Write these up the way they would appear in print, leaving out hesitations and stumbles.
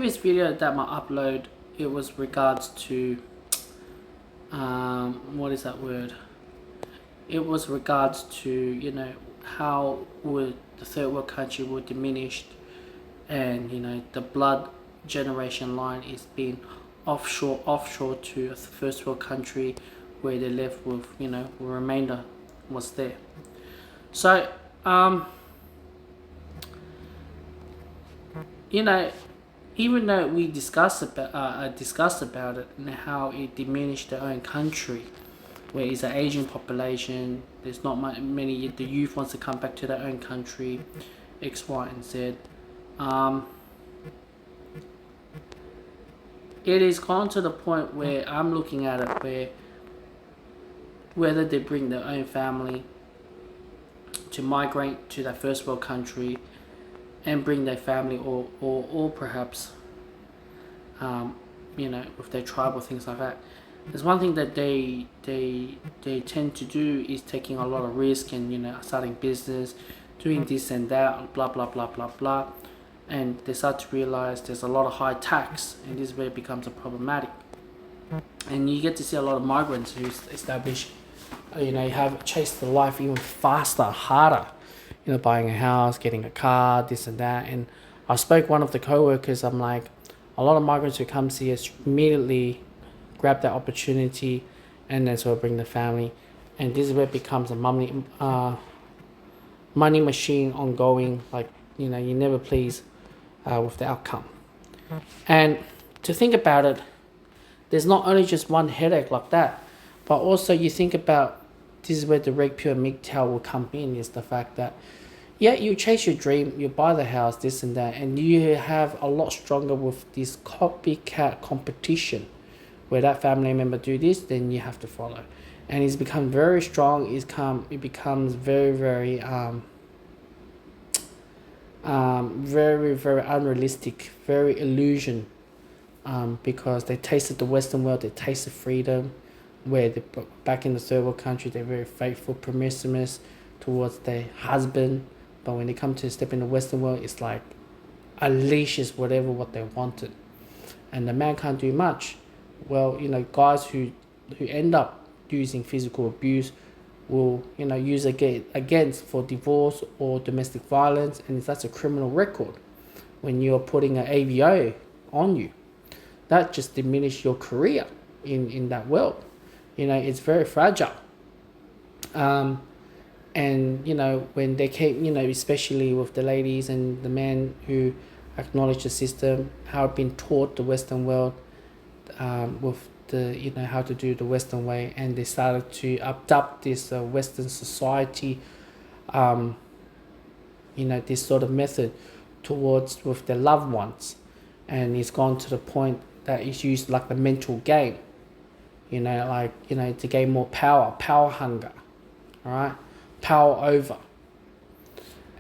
Previous video that I upload, it was regards to what is that word? It was regards to how would the third world country would diminish, and the blood generation line is being offshore to a first world country, where they left with the remainder was there. So you know even though we discussed about it and how it diminished their own country, where it's an aging population, there's not many, the youth wants to come back to their own country, X, Y, and Z. It is gone to the point where I'm looking at it where whether they bring their own family to migrate to that first world country and bring their family, or perhaps with their tribe or things like that. There's one thing that they tend to do is taking a lot of risk and starting business, doing this and that, blah blah blah blah blah, and they start to realize there's a lot of high tax, and this is where it becomes a problematic. And you get to see a lot of migrants who establish, have chased the life even faster, harder, buying a house, getting a car, this and that. And I spoke one of the co-workers, I'm like, a lot of migrants who come see us immediately grab that opportunity and then sort of bring the family. And this is where it becomes a money machine ongoing, like, you never please with the outcome. And to think about it, there's not only just one headache like that, but also you think about, this is where the Reg Pure MGTOW will come in, is the fact that, yeah, you chase your dream, you buy the house, this and that, and you have a lot stronger with this copycat competition, where that family member do this, then you have to follow. And it's become very strong, it becomes very, very, very, very unrealistic, very illusion, because they tasted the Western world, they tasted freedom, where they, back in the third world country, they're very faithful, promiscuous towards their husband. But when they come to step in the Western world, it's like unleashes what they wanted, and the man can't do much. Well, guys who end up using physical abuse will use against for divorce or domestic violence, and that's a criminal record. When you're putting an AVO on you, that just diminishes your career in that world. It's very fragile. And when they came, especially with the ladies and the men who acknowledge the system, how it's been taught the Western world, with the how to do the Western way, and they started to adopt this Western society, this sort of method towards with their loved ones, and it's gone to the point that it's used like the mental game, to gain more power hunger, all right, power over.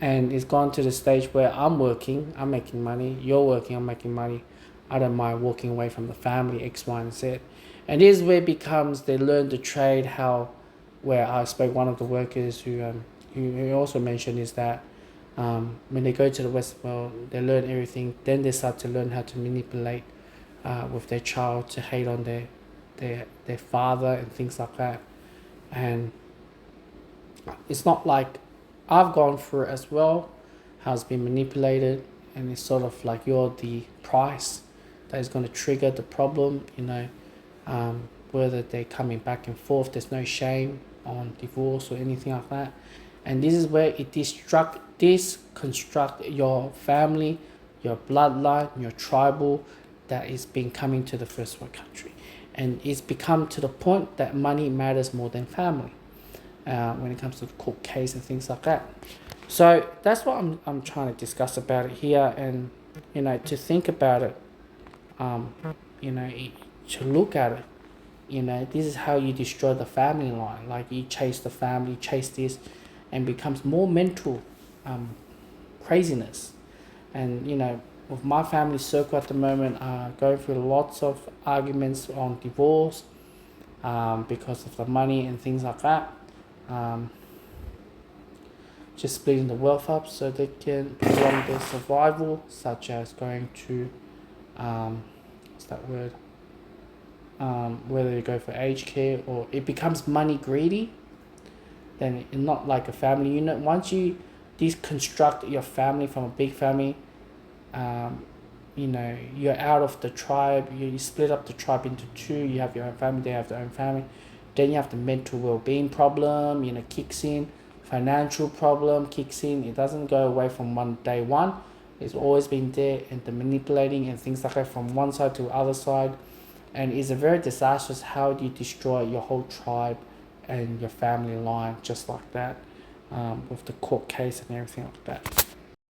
And it's gone to the stage where I'm working, I'm making money, you're working, I'm making money, I don't mind walking away from the family, X, Y, and Z. And this is where it becomes, they learn the trade, where I spoke one of the workers who also mentioned is that when they go to the Western world, they learn everything, then they start to learn how to manipulate with their child, to hate on their father and things like that. And it's not like, I've gone through it as well, how it's been manipulated, and it's sort of like you're the price that is going to trigger the problem, whether they're coming back and forth, there's no shame on divorce or anything like that. And this is where it construct your family, your bloodline, your tribal, that is been coming to the first world country. And it's become to the point that money matters more than family, when it comes to the court case and things like that. So that's what I'm trying to discuss about it here, and to think about it, to look at it, this is how you destroy the family line. Like, you chase the family, chase this, and becomes more mental craziness. And with my family circle at the moment, going through lots of arguments on divorce, because of the money and things like that. Just splitting the wealth up so they can prolong their survival, such as going to what's that word? Whether you go for aged care or it becomes money greedy, then it's not like a family unit. Once you deconstruct your family from a big family, you're out of the tribe. You split up the tribe into two. You have your own family, they have their own family. Then you have the mental well-being problem, kicks in. Financial problem kicks in. It doesn't go away from day one. It's always been there, and the manipulating and things like that from one side to the other side. And it's a very disastrous how do you destroy your whole tribe and your family line just like that, with the court case and everything like that.